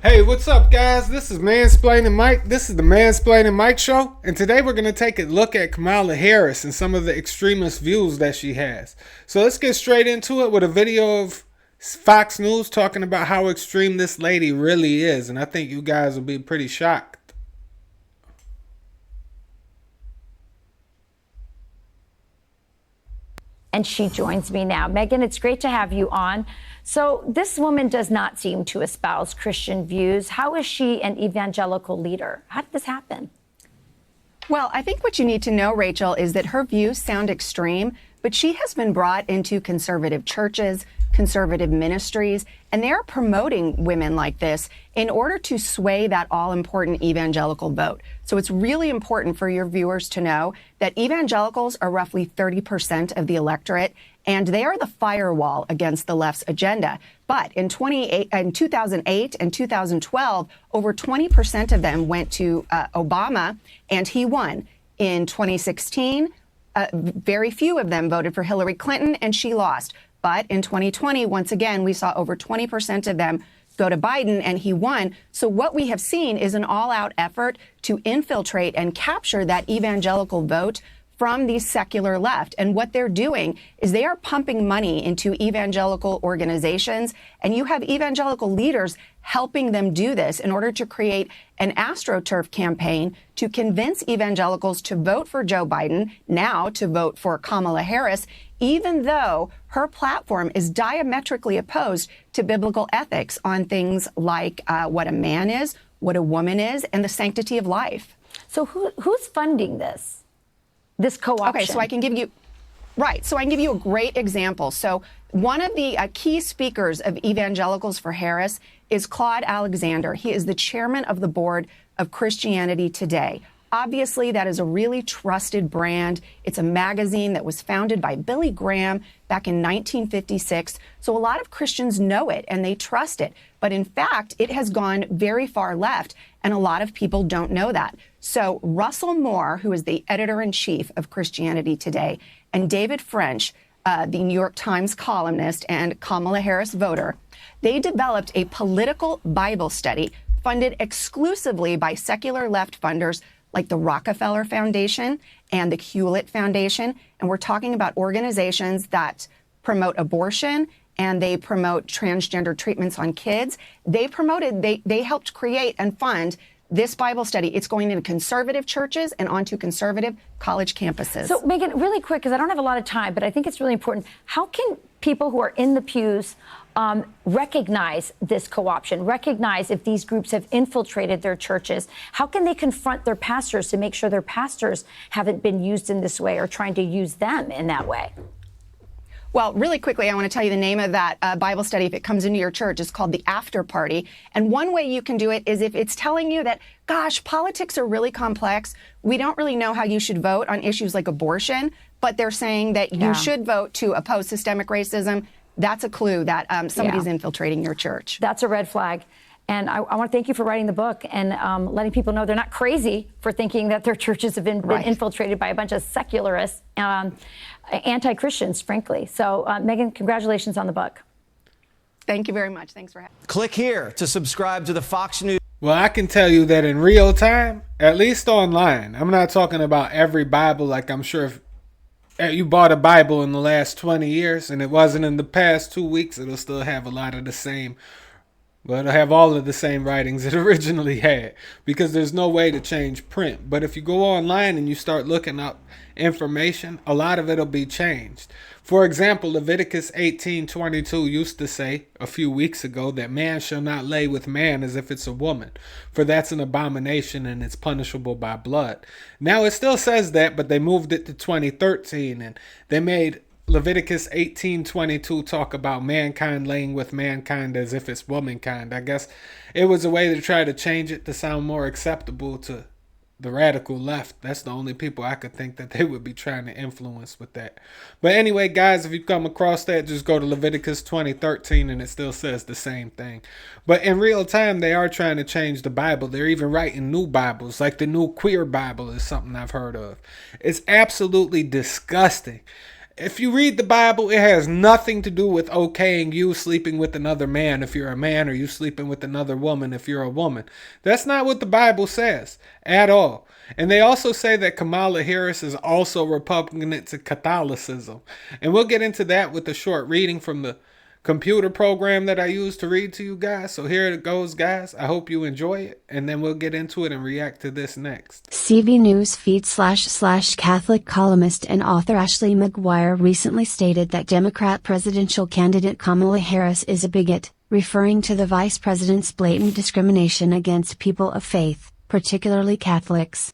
Hey, what's up, guys? This is Mansplaining Mike. This is the Mansplaining Mike Show, and today we're going to take a look at Kamala Harris and some of the extremist views that she has. So let's get straight into it with a video of Fox News talking about how extreme this lady really is, and I think you guys will be pretty shocked. And she joins me now. Megan, it's great to have you on. So this woman does not seem to espouse Christian views. How is she an evangelical leader? How did this happen? Well, I think what you need to know, Rachel, is that her views sound extreme, but she has been brought into conservative churches, conservative ministries, and they're promoting women like this in order to sway that all-important evangelical vote. So it's really important for your viewers to know that evangelicals are roughly 30% of the electorate, and they are the firewall against the left's agenda. But in 2008 and 2012, over 20% of them went to Obama, and he won. In 2016, very few of them voted for Hillary Clinton, and she lost. But in 2020, once again, we saw over 20% of them go to Biden, and he won. So what we have seen is an all-out effort to infiltrate and capture that evangelical vote from the secular left. And what they're doing is they are pumping money into evangelical organizations, and you have evangelical leaders helping them do this in order to create an AstroTurf campaign to convince evangelicals to vote for Joe Biden, now to vote for Kamala Harris, even though her platform is diametrically opposed to biblical ethics on things like what a man is, what a woman is, and the sanctity of life. So who's funding this co-option? Okay, so I can give you, right, so I can give you a great example. So one of the key speakers of Evangelicals for Harris is Claude Alexander. He is the chairman of the board of Christianity Today. Obviously, that is a really trusted brand. It's a magazine that was founded by Billy Graham back in 1956. So a lot of Christians know it and they trust it. But in fact, it has gone very far left, and a lot of people don't know that. So Russell Moore, who is the editor-in-chief of Christianity Today, and David French, the New York Times columnist and Kamala Harris voter, they developed a political Bible study funded exclusively by secular left funders like the Rockefeller Foundation and the Hewlett Foundation. And we're talking about organizations that promote abortion and they promote transgender treatments on kids. They helped create and fund this Bible study. It's going into conservative churches and onto conservative college campuses. So Megan, really quick, because I don't have a lot of time, but I think it's really important. How can people who are in the pews recognize this co-option, recognize if these groups have infiltrated their churches? How can they confront their pastors to make sure their pastors haven't been used in this way or trying to use them in that way? Well, really quickly, I want to tell you the name of that Bible study if it comes into your church. It's called The After Party. And one way you can do it is if it's telling you that, gosh, politics are really complex. We don't really know how you should vote on issues like abortion, but they're saying that you should vote to oppose systemic racism. That's a clue that somebody's infiltrating your church. That's a red flag. And I want to thank you for writing the book and letting people know they're not crazy for thinking that their churches have been infiltrated by a bunch of secularists, anti-Christians, frankly. So, Megan, congratulations on the book. Thank you very much. Thanks for having me. Click here to subscribe to the Fox News. Well, I can tell you that in real time, at least online, I'm not talking about every Bible like I'm sure if you bought a Bible in the last 20 years and it wasn't in the past 2 weeks, it'll still have a lot of the same. Well, it'll have all of the same writings it originally had because there's no way to change print. But if you go online and you start looking up information, a lot of it will be changed. For example, Leviticus 18:22 used to say a few weeks ago that man shall not lay with man as if it's a woman, for that's an abomination and it's punishable by blood. Now it still says that, but they moved it to 2013 and they made Leviticus 18:22 talk about mankind laying with mankind as if it's womankind. I guess it was a way to try to change it to sound more acceptable to the radical left. That's the only people I could think that they would be trying to influence with that. But anyway, guys, if you come across that, just go to Leviticus 20:13 and it still says the same thing. But in real time, they are trying to change the Bible. They're even writing new Bibles, like the new queer Bible is something I've heard of. It's absolutely disgusting. if you read the Bible, it has nothing to do with okaying you sleeping with another man if you're a man, or you sleeping with another woman if you're a woman. That's not what the Bible says at all. And they also say that Kamala Harris is also repugnant to Catholicism. And we'll get into that with a short reading from the computer program that I use to read to you guys. So here it goes, guys. I hope you enjoy it, and then we'll get into it and react to this next. CV News feed / Catholic columnist and author Ashley McGuire recently stated that Democrat presidential candidate Kamala Harris is a bigot, referring to the vice president's blatant discrimination against people of faith, particularly Catholics.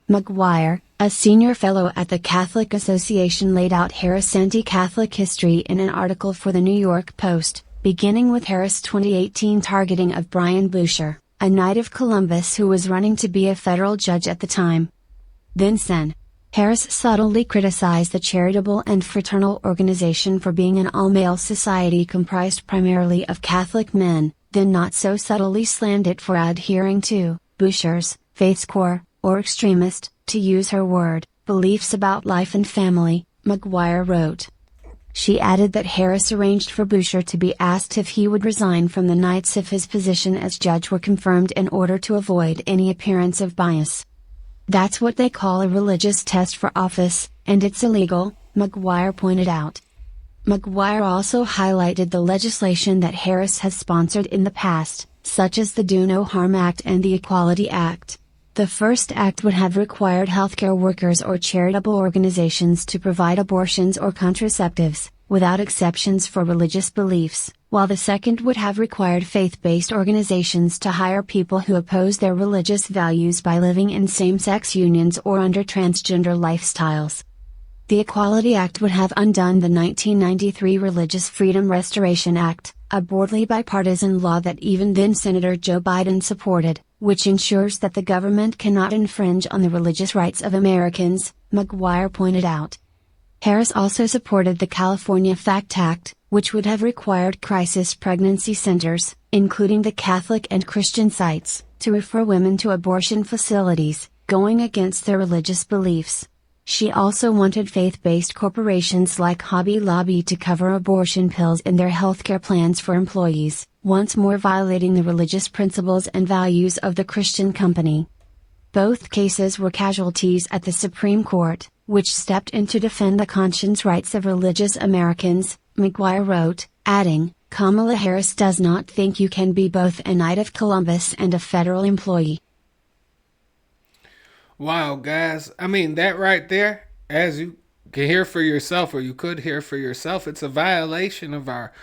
McGuire, a senior fellow at the Catholic Association, laid out Harris' anti-Catholic history in an article for the New York Post, beginning with Harris' 2018 targeting of Brian Boucher, a knight of Columbus who was running to be a federal judge at the time. Then sen. Harris subtly criticized the charitable and fraternal organization for being an all-male society comprised primarily of Catholic men, then not so subtly slammed it for adhering to Boucher's faith's core, or extremist, to use her word, beliefs about life and family, McGuire wrote. She added that Harris arranged for Boucher to be asked if he would resign from the Knights if his position as judge were confirmed in order to avoid any appearance of bias. That's what they call a religious test for office, and it's illegal, McGuire pointed out. McGuire also highlighted the legislation that Harris has sponsored in the past, such as the Do No Harm Act and the Equality Act. The first act would have required healthcare workers or charitable organizations to provide abortions or contraceptives, without exceptions for religious beliefs, while the second would have required faith-based organizations to hire people who oppose their religious values by living in same-sex unions or under transgender lifestyles. The Equality Act would have undone the 1993 Religious Freedom Restoration Act, a broadly bipartisan law that even then Senator Joe Biden supported, which ensures that the government cannot infringe on the religious rights of Americans, McGuire pointed out. Harris also supported the California FACT Act, which would have required crisis pregnancy centers, including the Catholic and Christian sites, to refer women to abortion facilities, going against their religious beliefs. She also wanted faith-based corporations like Hobby Lobby to cover abortion pills in their healthcare plans for employees, once more violating the religious principles and values of the Christian company. Both cases were casualties at the Supreme Court, which stepped in to defend the conscience rights of religious Americans, McGuire wrote, adding, Kamala Harris does not think you can be both a Knight of Columbus and a federal employee. Wow, guys. I mean, that right there, as you can hear for yourself, or you could hear for yourself, it's a violation of our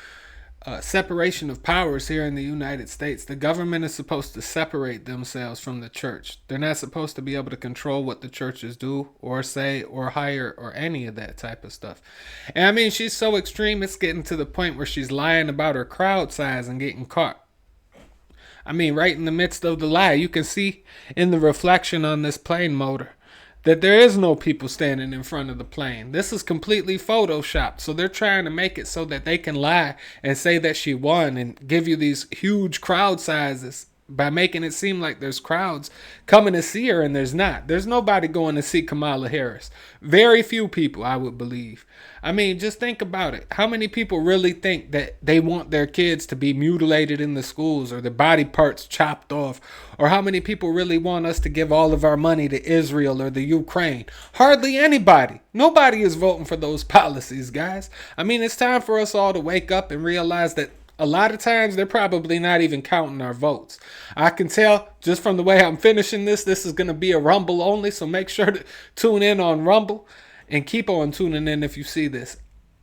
separation of powers here in the United States. The government is supposed to separate themselves from the church. They're not supposed to be able to control what the churches do or say or hire or any of that type of stuff. And I mean, she's so extreme, it's getting to the point where she's lying about her crowd size and getting caught. I mean, right in the midst of the lie, you can see in the reflection on this plane motor that there is no people standing in front of the plane. This is completely photoshopped. So they're trying to make it so that they can lie and say that she won and give you these huge crowd sizes by making it seem like there's crowds coming to see her, and there's not. There's nobody going to see Kamala Harris. Very few people, I would believe. I mean, just think about it. How many people really think that they want their kids to be mutilated in the schools or their body parts chopped off? Or how many people really want us to give all of our money to Israel or the Ukraine? Hardly anybody. Nobody is voting for those policies, guys. I mean, it's time for us all to wake up and realize that a lot of times they're probably not even counting our votes. I can tell just from the way I'm finishing this is going to be a Rumble only. So make sure to tune in on Rumble and keep on tuning in if you see this.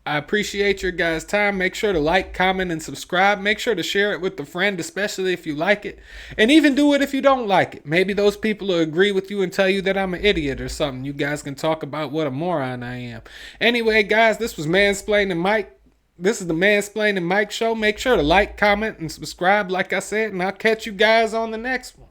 I appreciate your guys' time. Make sure to like, comment, and subscribe. Make sure to share it with a friend, especially if you like it. And even do it if you don't like it. Maybe those people will agree with you and tell you that I'm an idiot or something. You guys can talk about what a moron I am. Anyway, guys, this was Mansplaining Mike. This is the Mansplaining Mike Show. Make sure to like, comment, and subscribe, like I said, and I'll catch you guys on the next one.